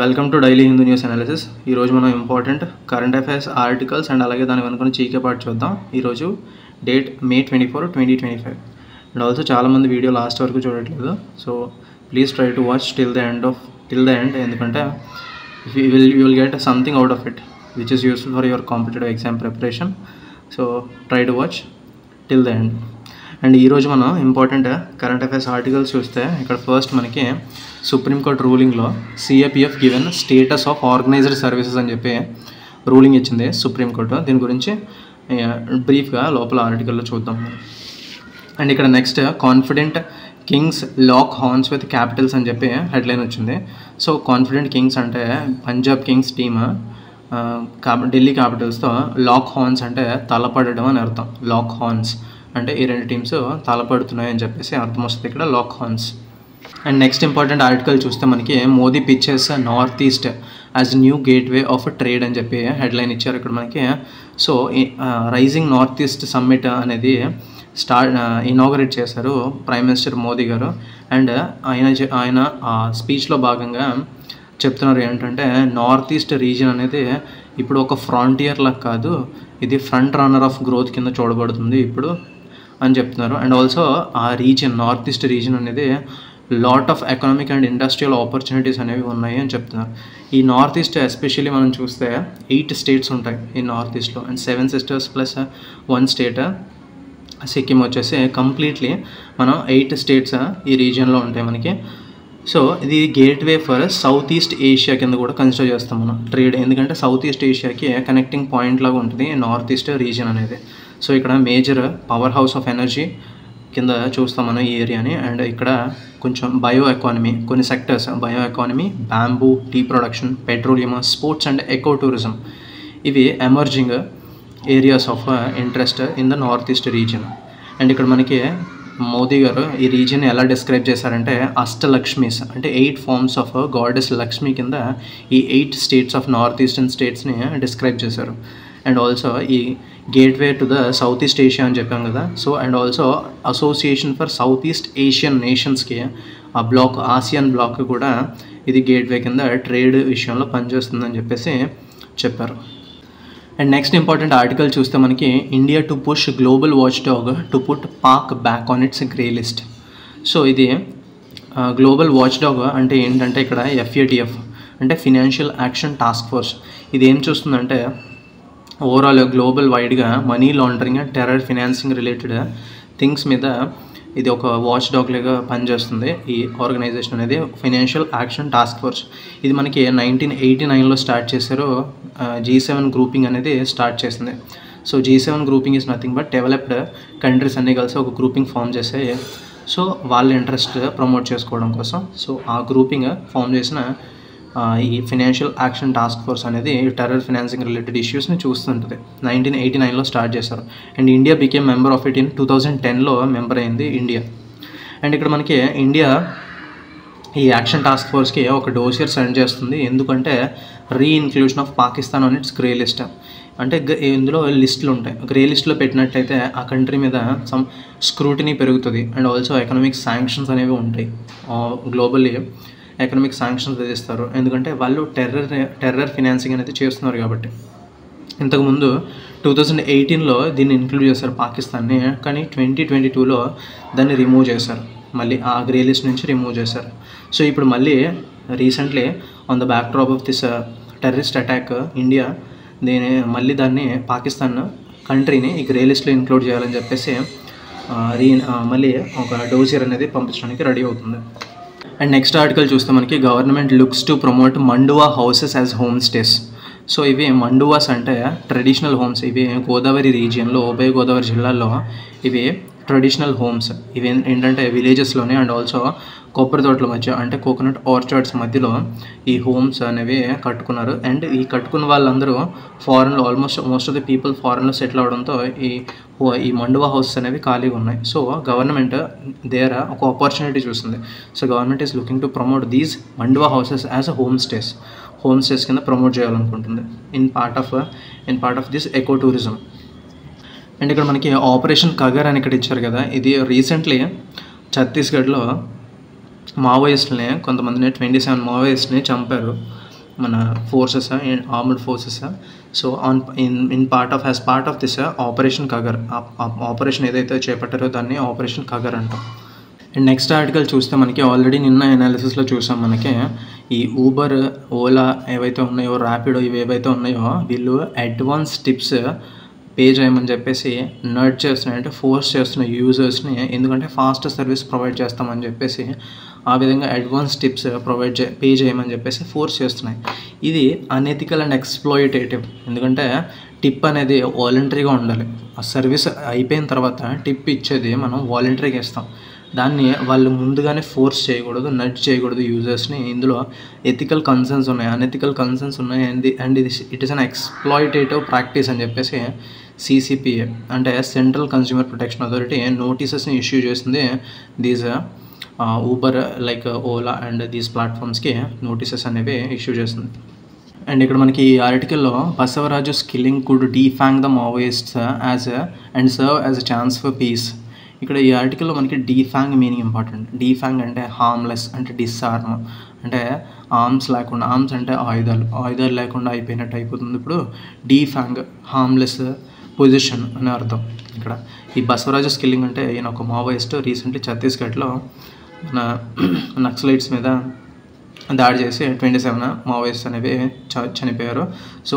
Welcome to daily Hindu news analysis. ఈరోజు మనం important current affairs articles and అలాగే దాని వెనుకొని చీకే పార్ట్ చూద్దాం. ఈరోజు డేట్ May 24, 2025. అండ్ ఆల్సో చాలామంది వీడియో లాస్ట్ వరకు చూడట్లేదు. So please try to watch till the end ఎందుకంటే you will get something out of it which is useful for your competitive exam preparation. So try to watch till the end. And ఈరోజు మనం important current affairs articles చూస్తే ఇక్కడ first మనకి supreme court రూలింగ్లో CAPF given status of organised services అని చెప్పి ruling ఇచ్చింది supreme court. దీని గురించి బ్రీఫ్గా లోపల ఆర్టికల్లో చూద్దాం. అండ్ ఇక్కడ next confident kings lock horns with capitals అని చెప్పి హెడ్లైన్ వచ్చింది. సో కాన్ఫిడెంట్ కింగ్స్ అంటే పంజాబ్ కింగ్స్ టీమ్ ఢిల్లీ క్యాపిటల్స్తో లాక్ హార్న్స్ అంటే తలపడడం అని అర్థం. లాక్ హార్న్స్ అంటే ఈ రెండు టీమ్స్ తలపడుతున్నాయని చెప్పేసి అర్థం వస్తుంది ఇక్కడ lock horns. And next important article చూస్తే మనకి Modi pictures North East as new gateway of trade అని చెప్పి హెడ్లైన్ ఇచ్చారు ఇక్కడ మనకి. So rising North East summit అనేది ఇనాగరేట్ చేశారు ప్రైమ్ మినిస్టర్ మోదీ గారు. అండ్ ఆయన స్పీచ్లో భాగంగా చెప్తున్నారు ఏంటంటే నార్త్ ఈస్ట్ రీజియన్ అనేది ఇప్పుడు ఒక ఫ్రాంటియర్ లాగా కాదు, ఇది ఫ్రంట్ రన్నర్ ఆఫ్ గ్రోత్ కింద చూడబడుతుంది ఇప్పుడు అని చెప్తున్నారు. అండ్ ఆల్సో ఆ రీజియన్ నార్త్ ఈస్ట్ రీజియన్ అనేది lot of economic and industrial opportunities అనేవి ఉన్నాయి అని చెప్తున్నారు. ఈ నార్త్ ఈస్ట్ ఎస్పెషల్లీ మనం చూస్తే 8 స్టేట్స్ ఉంటాయి ఈ నార్త్ ఈస్ట్లో. And 7 sisters plus 1 state Sikkim వచ్చేసి కంప్లీట్లీ మనం 8 స్టేట్స్ ఈ రీజియన్లో ఉంటాయి మనకి. సో ఇది gateway for south east Asia కింద కూడా కన్సిడర్ చేస్తాం మనం ట్రేడ్, ఎందుకంటే సౌత్ ఈస్ట్ ఏషియాకి కనెక్టింగ్ పాయింట్ లాగా ఉంటుంది నార్త్ ఈస్ట్ రీజియన్ అనేది. సో ఇక్కడ major power house of energy కింద చూస్తాం మనం ఈ ఏరియాని. అండ్ ఇక్కడ కొంచెం బయో ఎకానమీ, కొన్ని sectors bio economy, bamboo, tea production, petroleum, sports and eco tourism ఇవి emerging areas of interest in the north east region. And ఇక్కడ మనకి మోదీ గారు ఈ రీజియన్ ఎలా డిస్క్రైబ్ చేశారంటే అష్టలక్ష్మీస్ అంటే 8 ఫార్మ్స్ ఆఫ్ గాడెస్ లక్ష్మి కింద ఈ 8 స్టేట్స్ ఆఫ్ నార్త్ ఈస్టర్న్ స్టేట్స్ని డిస్క్రైబ్ చేశారు. అండ్ ఆల్సో ఈ gateway to the south east Asia అని చెప్పాం కదా. So and also association for south east Asian నేషన్స్కి ఆ బ్లాక్ ఆసియన్ బ్లాక్ కూడా ఇది గేట్వే కింద ట్రేడ్ విషయంలో పనిచేస్తుందని చెప్పేసి చెప్పారు. అండ్ నెక్స్ట్ ఇంపార్టెంట్ ఆర్టికల్ చూస్తే మనకి India to push global watch dog to put Pak back on its grey list. So ఇది గ్లోబల్ వాచ్ డాగ్ అంటే ఏంటంటే ఇక్కడ FATF అంటే ఫినాన్షియల్ యాక్షన్ టాస్క్ ఫోర్స్. ఇది ఏం చూస్తుందంటే ఓవరాల్ గ్లోబల్ వైడ్గా money laundering and terror financing related things మీద ఇది ఒక వాచ్ డాగ్ లాగా పనిచేస్తుంది. ఈ ఆర్గనైజేషన్ అనేది ఫైనాన్షియల్ యాక్షన్ టాస్క్ ఫోర్స్. ఇది మనకి 1989లో స్టార్ట్ చేశారు. G7 గ్రూపింగ్ అనేది స్టార్ట్ చేసింది. So G7 grouping is nothing but developed countries అన్నీ కలిసి ఒక గ్రూపింగ్ ఫామ్ చేసాయి. సో వాళ్ళ ఇంట్రెస్ట్ ప్రమోట్ చేసుకోవడం కోసం సో ఆ గ్రూపింగ్ ఫామ్ చేసిన ఈ ఫైనాన్షియల్ యాక్షన్ టాస్క్ ఫోర్స్ అనేది టెర్రర్ ఫినాన్సింగ్ రిలేటెడ్ ఇష్యూస్ని చూస్తుంటుంది. 1989లో స్టార్ట్ చేశారు. And India became member of it in 2010లో మెంబర్ అయింది ఇండియా. అండ్ ఇక్కడ మనకి ఇండియా ఈ యాక్షన్ టాస్క్ ఫోర్స్కి ఒక డోసియర్ సెండ్ చేస్తుంది. ఎందుకంటే reinclusion of Pakistan on its grey list. అంటే ఇందులో లిస్టులు ఉంటాయి. గ్రే లిస్ట్లో పెట్టినట్టయితే ఆ కంట్రీ మీద సమ్ స్క్రూటినీ పెరుగుతుంది. అండ్ ఆల్సో ఎకనామిక్ శాంక్షన్స్ అనేవి ఉంటాయి. గ్లోబల్లీ ఎకనామిక్ శాంక్షన్స్ విధిస్తారు ఎందుకంటే వాళ్ళు టెర్రర్ ఫినాన్సింగ్ అనేది చేస్తున్నారు కాబట్టి. ఇంతకుముందు 2018లో దీన్ని ఇంక్లూడ్ చేశారు పాకిస్తాన్ని, కానీ 2022లో దాన్ని రిమూవ్ చేశారు. మళ్ళీ ఆ గ్రే లిస్ట్ నుంచి రిమూవ్ చేశారు. సో ఇప్పుడు మళ్ళీ recently on the back drop of this terrorist attack India మళ్ళీ దాన్ని పాకిస్తాన్ కంట్రీని ఈ గ్రే లిస్ట్లో ఇంక్లూడ్ చేయాలని చెప్పేసి మళ్ళీ ఒక డోసియర్ అనేది పంపించడానికి రెడీ అవుతుంది. అండ్ నెక్స్ట్ ఆర్టికల్ చూస్తే మనకి government looks to promote Manduva houses as home stays. So ఇవి మండువాస్ అంటే ట్రెడిషనల్ హోమ్స్. ఇవి గోదావరి రీజియన్లో ఉభయ గోదావరి జిల్లాల్లో ఇవి ట్రెడిషనల్ హోమ్స్. ఇవి ఏంటంటే విలేజెస్లోనే అండ్ ఆల్సో కొబ్బరి తోటల మధ్య అంటే కోకోనట్ ఆర్చర్డ్స్ మధ్యలో ఈ హోమ్స్ అనేవి కట్టుకున్నారు. అండ్ ఈ కట్టుకున్న వాళ్ళందరూ ఫారెన్లో మోస్ట్ ఆఫ్ ది పీపుల్ ఫారెన్లో సెటిల్ అవడంతో ఈ మండువా హౌసెస్ అనేవి ఖాళీగా ఉన్నాయి. సో గవర్నమెంట్ దేర్ ఒక ఆపర్చునిటీ చూస్తుంది. So government is looking to promote these Manduva houses as a home stays కింద ప్రమోట్ చేయాలనుకుంటుంది in part of this eco tourism. And ఇక్కడ మనకి ఆపరేషన్ కగర్ అని ఇక్కడ ఇచ్చారు కదా. ఇది రీసెంట్లీ ఛత్తీస్గఢ్లో మావోయిస్టులని కొంతమందిని 27 మావోయిస్ట్ని చంపారు మన forces, armed forces. So in part of this operation Kagar, operation ఏదైతే చేపట్టారో దాన్ని ఆపరేషన్ కగర్ అంటాం. అండ్ నెక్స్ట్ ఆర్టికల్ చూస్తే మనకి ఆల్రెడీ నిన్న అనాలిసిస్లో చూసాం, మనకి ఈ ఊబర్, ఓలా ఏవైతే ఉన్నాయో, ర్యాపిడో ఇవి ఏవైతే ఉన్నాయో వీళ్ళు అడ్వాన్స్ టిప్స్ పే చేయమని చెప్పేసి నర్డ్ చేస్తున్నాయి, అంటే ఫోర్స్ చేస్తున్నాయి యూజర్స్ని. ఎందుకంటే ఫాస్ట్ సర్వీస్ ప్రొవైడ్ చేస్తామని చెప్పేసి ఆ విధంగా అడ్వాన్స్ టిప్స్ పే చేయమని చెప్పేసి ఫోర్స్ చేస్తున్నాయి. ఇది అనెథికల్ అండ్ ఎక్స్ప్లాయిటేటివ్. ఎందుకంటే టిప్ అనేది వాలంటరీగా ఉండాలి. ఆ సర్వీస్ అయిపోయిన తర్వాత టిప్ ఇచ్చేది మనం వాలంటరీగా ఇస్తాం. దాన్ని వాళ్ళు ముందుగానే ఫోర్స్ చేయకూడదు, నడ్జ్ చేయకూడదు యూజర్స్ని. ఇందులో ఎథికల్ కన్సర్న్స్ ఉన్నాయి, అనెథికల్ కన్సర్న్స్ ఉన్నాయి. And it is an exploitative practice అని చెప్పేసి CCPA అంటే సెంట్రల్ కన్స్యూమర్ ప్రొటెక్షన్ అథారిటీ నోటీసెస్ని ఇష్యూ చేసింది. These Uber, like Ola and these ప్లాట్ఫామ్స్కి నోటీసెస్ అనేవి ఇష్యూ చేస్తుంది. అండ్ ఇక్కడ మనకి ఈ ఆర్టికల్లో Basavaraju skilling could defang the Maoists and serve as a chance for peace. ఇక్కడ ఈ ఆర్టికల్లో మనకి డీఫాంగ్ మీనింగ్ ఇంపార్టెంట్. డీఫాంగ్ అంటే హార్మ్లెస్, అంటే డిస్ఆర్మ్, అంటే ఆర్మ్స్ లేకుండా, ఆర్మ్స్ అంటే ఆయుధాలు లేకుండా అయిపోయినట్టు అయిపోతుంది. ఇప్పుడు డీఫాంగ్ హార్మ్లెస్ పొజిషన్ అని అర్థం. ఇక్కడ ఈ బసవరాజు స్కిల్లింగ్ అంటే ఈయన ఒక మావోయిస్ట్. రీసెంట్లీ ఛత్తీస్గఢ్లో మన నక్సలైట్స్ మీద దాడి చేసి 27 మావోయిస్ట్ అనేవి చనిపోయారు. So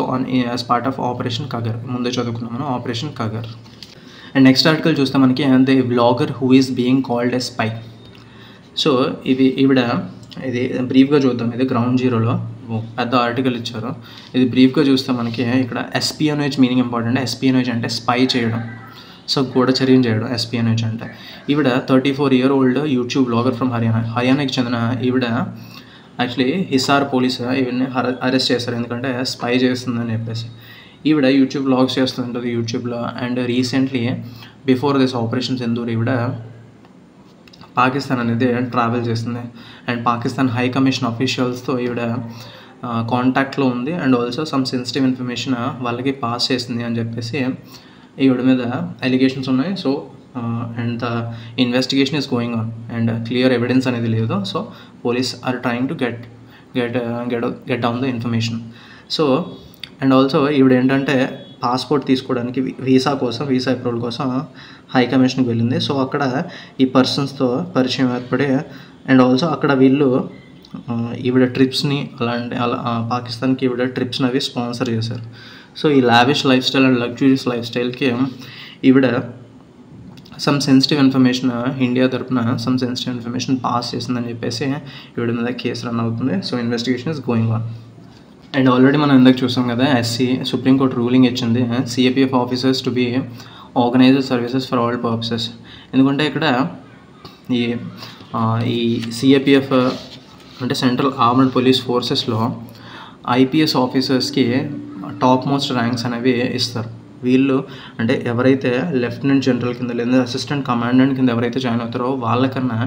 as part of operation Kagar, ముందే చదువుకున్నాం మనం operation Kagar. And next article చూస్తే మనకి the vlogger who is being called a spy. So ఇది బ్రీఫ్గా చూద్దాం. ఇది గ్రౌండ్ జీరోలో పెద్ద ఆర్టికల్ ఇచ్చారు. ఇది బ్రీఫ్గా చూస్తే మనకి ఇక్కడ ఎస్పియోనేజ్ మీనింగ్ ఇంపార్టెంట్. ఎస్పియోనేజ్ అంటే స్పై చేయడం, సో గూఢచర్యం చేయడం ఎస్పియోనేజ్ అంటే. ఈవిడ 34-year-old యూట్యూబ్ బ్లాగర్ ఫ్రమ్ హర్యానాకి చెందిన ఈవిడ యాక్చువల్లీ హిసార్ పోలీస్ ఈవిడ్ని అరెస్ట్ చేశారు, ఎందుకంటే స్పై చేస్తుందని చెప్పేసి. ఈవిడ యూట్యూబ్ బ్లాగ్స్ చేస్తుంటుంది యూట్యూబ్లో. And recently before this operation Sindoor ఈవిడ పాకిస్తాన్ అనేది ట్రావెల్ చేస్తుంది. అండ్ పాకిస్తాన్ హై కమిషన్ ఆఫీషియల్స్తో ఈవిడ కాంటాక్ట్లో ఉంది. And also some sensitive information వాళ్ళకి పాస్ చేసింది అని చెప్పేసి ఈవిడ మీద అలిగేషన్స్ ఉన్నాయి. So and the investigation is going on and clear evidence అనేది లేదు. So police are trying to get down the information. So and also ఈవిడ ఏంటంటే పాస్పోర్ట్ తీసుకోవడానికి వీసా అప్రూవల్ కోసం హై కమిషన్కి వెళ్ళింది. సో అక్కడ ఈ పర్సన్స్తో పరిచయం ఏర్పడి అండ్ ఆల్సో అక్కడ వీళ్ళు ఈవిడ ట్రిప్స్ని పాకిస్తాన్కి ఈవిడ ట్రిప్స్ని అవి స్పాన్సర్ చేశారు. సో ఈ lavish life style and luxurious life స్టైల్కి ఈవిడ సమ్ సెన్సిటివ్ ఇన్ఫర్మేషన్, ఇండియా తరపున సమ్ సెన్సిటివ్ ఇన్ఫర్మేషన్ పాస్ చేసిందని చెప్పేసి ఈవిడ మీద కేసు రన్ అవుతుంది. So investigation is going on. And already మనం ఇందాక చూసాం కదా, సుప్రీంకోర్టు రూలింగ్ ఇచ్చింది CAPF officers to be organised services for all purposes. ఎందుకంటే ఇక్కడ ఈ CAPF అంటే సెంట్రల్ ఆర్మ్డ్ పోలీస్ ఫోర్సెస్లో IPS ఆఫీసర్స్కి టాప్ మోస్ట్ ర్యాంక్స్ అనేవి ఇస్తారు. వీళ్ళు అంటే ఎవరైతే లెఫ్టినెంట్ జనరల్ కింద లేదా అసిస్టెంట్ కమాండెంట్ కింద ఎవరైతే జాయిన్ అవుతారో వాళ్ళకన్నా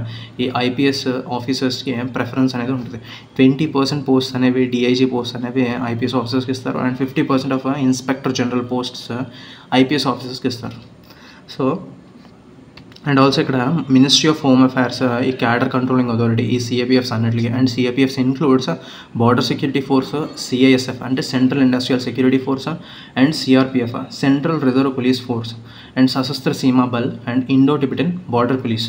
ఈ IPS ఆఫీసర్స్కి ప్రిఫరెన్స్ అనేది ఉంటుంది. 20% పోస్ట్ అనేవి DIG పోస్ట్ అనేవి IPS ఆఫీసర్స్కి ఇస్తారు. And 50% of inspector general posts IPS ఆఫీసర్స్కి ఇస్తారు. సో అండ్ ఆల్సో ఇక్కడ మినిస్ట్రీ ఆఫ్ హోమ్ అఫైర్స్ ఈ క్యాడర్ కంట్రోలింగ్ అథారిటీ ఈ CAPFs అన్నిటికీ. And CAPFs includes border security force, CISF అంటే central industrial security force, and CRPF central reserve police force, and Sashastra Seema Bal and Indo Tibetan border police.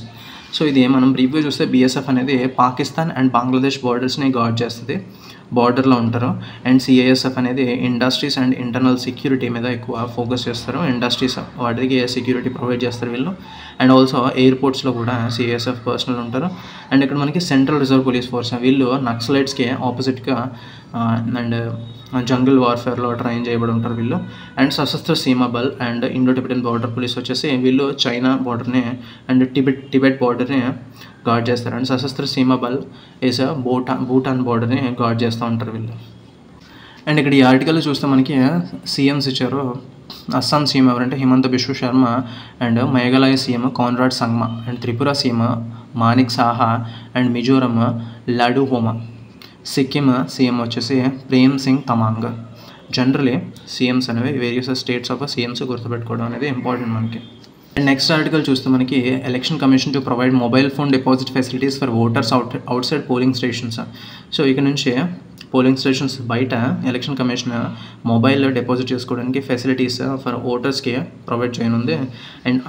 So ఇది మనం బ్రీఫ్గా చూస్తే BSF అనేది Pakistan and Bangladesh బార్డర్స్ని gourd చేస్తుంది, బార్డర్లో ఉంటారు. అండ్ CISF అనేది ఇండస్ట్రీస్ అండ్ ఇంటర్నల్ సెక్యూరిటీ మీద ఎక్కువ ఫోకస్ చేస్తారు. ఇండస్ట్రీస్ వాటికి సెక్యూరిటీ ప్రొవైడ్ చేస్తారు వీళ్ళు. అండ్ ఆల్సో ఎయిర్పోర్ట్స్లో కూడా CISF పర్సనల్ ఉంటారు. అండ్ ఇక్కడ మనకి సెంట్రల్ రిజర్వ్ పోలీస్ ఫోర్స్ వీళ్ళు నక్సలైట్స్కి ఆపోజిట్గా అండ్ జంగిల్ వార్ఫేర్లో ట్రైన్ చేయబడి ఉంటారు వీళ్ళు. And Sashastra Seema Bal and Indo Tibetan border police వచ్చేసి వీళ్ళు చైనా బార్డర్ని అండ్ టిబెట్ బార్డర్ని గార్డ్ చేస్తారు. And Sashastra Seema Bal is Bhutan బార్డర్ని gourd చేస్తూ ఉంటారు వీళ్ళు. అండ్ ఇక్కడ ఈ ఆర్టికల్ చూస్తే మనకి CMs ఇచ్చారు. అస్సాం సీఎం ఎవరంటే Himanta Biswa Sarma, and Meghalaya CM Conrad Sangma, and Tripura CM Manik Saha, and Mizoram Lalduhoma, Sikkim CM వచ్చేసి ప్రేమ్ సింగ్ తమాంగ్. జనరలీ CMs అనేవి వేరియస్ స్టేట్స్ ఆఫ్ CMs గుర్తుపెట్టుకోవడం అనేది ఇంపార్టెంట్ మనకి. అండ్ నెక్స్ట్ ఆర్టికల్ చూస్తే మనకి election commission to provide mobile phone deposit facilities for voters outside polling stations. So ఇక్కడ నుంచి polling stations బయట ఎలక్షన్ కమిషన్ మొబైల్ డిపాజిట్ చేసుకోవడానికి ఫెసిలిటీస్ ఫర్ ఓటర్స్కి ప్రొవైడ్ చేయనుంది.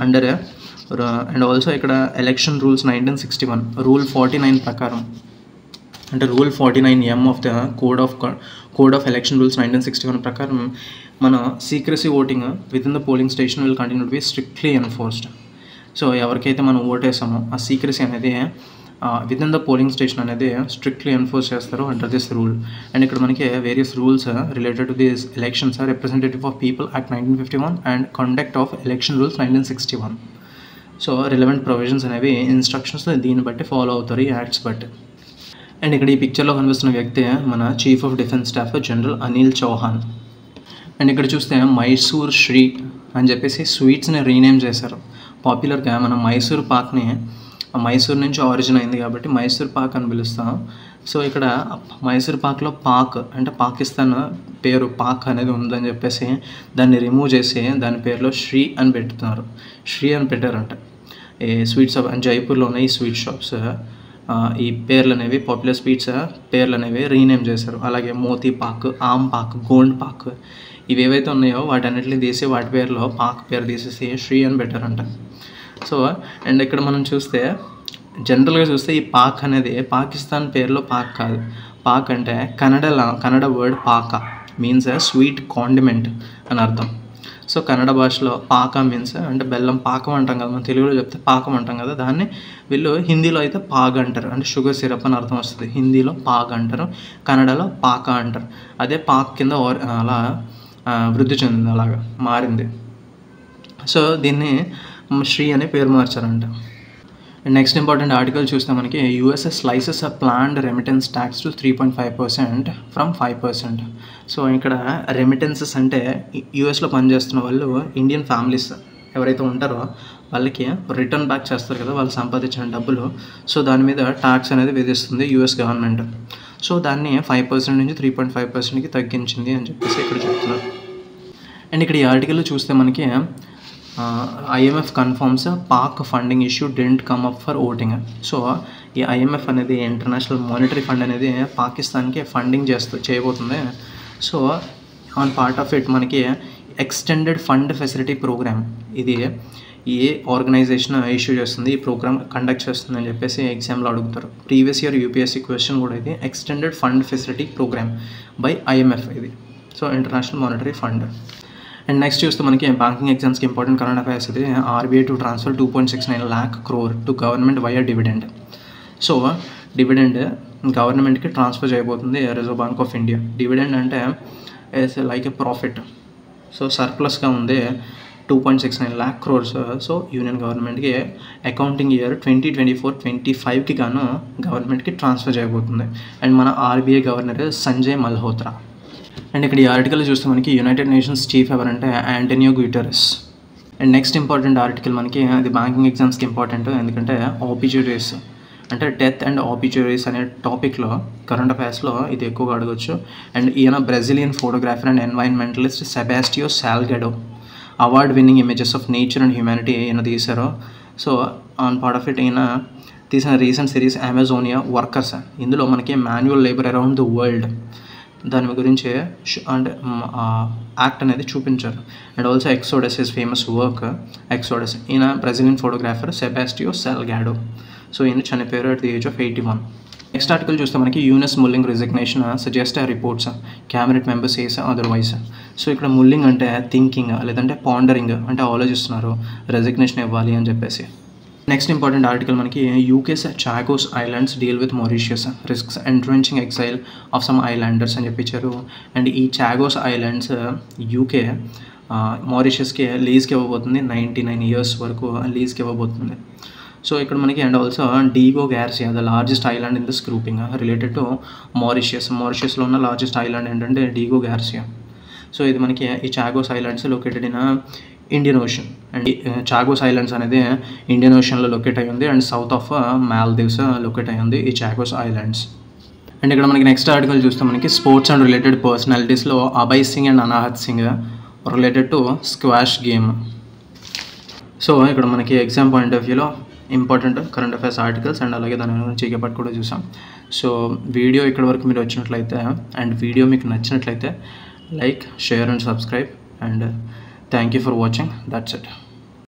అండ్ ఆల్సో ఇక్కడ ఎలక్షన్ రూల్స్ 1961 రూల్ 49 ప్రకారం, అంటే rule 49M of the code of election rules 1961 ప్రకారం మన secrecy voting within the polling station will continue to be strictly enforced. So ఎవరికైతే మనం ఓటేసామో ఆ సీక్రసీ అనేది within the polling station అనేది స్ట్రిక్ట్లీ ఎన్ఫోర్స్ చేస్తారు అండర్ దిస్ రూల్. అండ్ ఇక్కడ మనకి various rules related to this elections or representative of people act 1951 and conduct of election rules 1961. So relevant provisions అనేవి instructions దీన్ని బట్టి follow అవుతారు, ఈ acts బట్టి. అండ్ ఇక్కడ ఈ పిక్చర్లో కనిపిస్తున్న వ్యక్తి మన chief of defence staff general Anil Chauhan. And ఇక్కడ చూస్తే మైసూర్ శ్రీ అని చెప్పేసి స్వీట్స్ని రీనేమ్ చేశారు. పాపులర్గా మనం మైసూర్ పాక్ని మైసూర్ నుంచి ఆరిజిన్ అయింది కాబట్టి మైసూర్ పాక్ అని పిలుస్తాం. సో ఇక్కడ మైసూర్ పాక్లో పాక్ అంటే పాకిస్తాన్ పేరు పాక్ అనేది ఉందని చెప్పేసి దాన్ని రిమూవ్ చేసి దాని పేరులో శ్రీ అని పెడుతున్నారు, శ్రీ అని పెట్టారంట. ఈ స్వీట్ షాప్ జైపూర్లో ఉన్న ఈ స్వీట్ షాప్స్ ఈ పేర్లు అనేవి పాపులర్ స్వీట్స్ పేర్లు అనేవి రీనేమ్ చేశారు. అలాగే మోతీ పాక్, ఆమ్ పాక్, గోండ్ పాక్ ఇవి ఏవైతే ఉన్నాయో వాటన్నిటిని తీసి వాటి పేరులో పాక్ పేరు తీసేసి శ్రీ అని పెట్టారంట. సో అండ్ ఇక్కడ మనం చూస్తే జనరల్గా చూస్తే ఈ పాక్ అనేది పాకిస్తాన్ పేరులో పాక్ కాదు. పాక్ అంటే కన్నడ వర్డ్ పాక మీన్స్ స్వీట్ కాండిమెంట్ అని అర్థం. సో కన్నడ భాషలో పాక మీన్స్ అంటే బెల్లం పాకం అంటాం కదా, మనం తెలుగులో చెప్తే పాకం అంటాం కదా, దాన్ని వీళ్ళు హిందీలో అయితే పాగ్ అంటారు, అంటే షుగర్ సిరప్ అని అర్థం వస్తుంది. హిందీలో పాగ్ అంటారు, కన్నడలో పాక అంటారు. అదే పాక్ కింద అలా వృద్ధి చెందింది, అలాగా మారింది. సో దీన్ని శ్రీ అనే పేరు మార్చారంట. నెక్స్ట్ ఇంపార్టెంట్ ఆర్టికల్ చూస్తే మనకి USA slices planned remittance tax to 3.5% from 5%. So ఇక్కడ రెమిటెన్సెస్ అంటే యూఎస్లో పనిచేస్తున్న వాళ్ళు ఇండియన్ ఫ్యామిలీస్ ఎవరైతే ఉంటారో వాళ్ళకి రిటర్న్ బ్యాక్ చేస్తారు కదా, వాళ్ళు సంపాదించిన డబ్బులు. సో దాని మీద ట్యాక్స్ అనేది విధిస్తుంది యూఎస్ గవర్నమెంట్. సో దాన్ని 5% నుంచి 3.5%కి తగ్గించింది అని చెప్పేసి ఇక్కడ చెప్తున్నారు. అండ్ ఇక్కడ ఈ ఆర్టికల్ చూస్తే మనకి IMF confirms Pak funding issue didn't come up for voting. So ఈ IMF అనేది ఇంటర్నేషనల్ మానిటరీ ఫండ్ అనేది పాకిస్తాన్కి ఫండింగ్ చేయబోతుంది. So on part of it మనకి ఎక్స్టెండెడ్ ఫండ్ ఫెసిలిటీ ప్రోగ్రామ్ ఇది ఏ ఆర్గనైజేషన్ ఇష్యూ చేస్తుంది, ఈ ప్రోగ్రామ్ కండక్ట్ చేస్తుంది అని చెప్పేసి ఎగ్జామ్లో అడుగుతారు. ప్రీవియస్ ఇయర్ యూపీఎస్సీ క్వశ్చన్ కూడా ఇది extended fund facility programme by IMF ఇది. So international monetary fund. And next చూస్తే మనకి బ్యాంకింగ్ ఎగ్జామ్స్కి ఇంపార్టెంట్ కరెంట్ అఫైర్స్ ఇది RBI to transfer 2.69 lakh crore to government via dividend. So dividend గవర్నమెంట్కి transfer చేయబోతుంది reserve bank of India. Dividend అంటే it's like a profit. So సర్ప్లస్గా ఉంది 2.69 lakh crores. So union గవర్నమెంట్కి అకౌంటింగ్ ఇయర్ 2024-25కి గాను గవర్నమెంట్కి ట్రాన్స్ఫర్ చేయబోతుంది. అండ్ మన RBI governor Sanjay Malhotra. And ఇక్కడ ఈ ఆర్టికల్ చూస్తే మనకి యునైటెడ్ నేషన్స్ చీఫ్ ఎవరంటే Antonio Guterres. And next important article మనకి అది బ్యాంకింగ్ ఎగ్జామ్స్కి ఇంపార్టెంట్, ఎందుకంటే ఆబ్జురీస్ అంటే డెత్ అండ్ ఆబ్జురీస్ అనే టాపిక్లో కరెంట్ అఫైర్స్లో ఇది ఎక్కువగా అడగచ్చు. అండ్ ఈయన Brazilian photographer and environmentalist Sebastiao సాల్గడో award winning images of nature and humanity ఈయన తీశారు. So on part of it ఈయన తీసిన రీసెంట్ సిరీస్ అమెజోనియా వర్కర్స్. ఇందులో మనకి manual labour around the world దాని గురించి అంటే యాక్ట్ అనేది చూపించారు. And also exodus is famous work exodus. ఈయన బ్రెజిలియన్ ఫోటోగ్రాఫర్ సెబాస్టియో సాల్గాడో. సో ఈయన చనిపోయారు at the age of 81. Next article చూస్తే మనకి Yunus ముల్లింగ్ resignation suggest reports cabinet members says otherwise. So ఇక్కడ ముల్లింగ్ అంటే థింకింగ్ లేదంటే పాండరింగ్ అంటే ఆలోచిస్తున్నారు రెజిగ్నేషన్ ఇవ్వాలి అని చెప్పేసి. నెక్స్ట్ ఇంపార్టెంట్ ఆర్టికల్ మనకి UK's Chagos islands deal with Mauritius risks entrenching exile of some islanders అని చెప్పించారు. అండ్ ఈ చాగోస్ ఐలాండ్స్ యూకే మారిషియస్కి లీజ్కి ఇవ్వబోతుంది, 99 years వరకు లీజ్కి ఇవ్వబోతుంది. సో ఇక్కడ మనకి and also Diego Garcia the largest island in this grouping related to మారిషియస్లో ఉన్న లార్జెస్ట్ ఐలాండ్ ఏంటంటే డీగో గార్సియా. సో ఇది మనకి ఈ Chagos islands located in Indian Ocean. And Chagos islands అనేది ఇండియన్ ఓషన్లో లొకేట్ అయ్యి ఉంది and south of Maldives locate అయ్యి ఉంది ఈ చాగోస్ ఐలాండ్స్. అండ్ ఇక్కడ మనకి నెక్స్ట్ ఆర్టికల్ చూస్తే మనకి స్పోర్ట్స్ అండ్ రిలేటెడ్ పర్సనాలిటీస్లో Abhay Singh and Anahat Singh related to squash game. So ఇక్కడ మనకి ఎగ్జామ్ పాయింట్ ఆఫ్ వ్యూలో important current affairs articles and అలాగే దాని గురించి జీకే పార్ట్ కూడా చూసాం. సో వీడియో ఇక్కడ వరకు మీరు వచ్చినట్లయితే అండ్ వీడియో మీకు నచ్చినట్లయితే like, share and subscribe, and thank you for watching. That's it.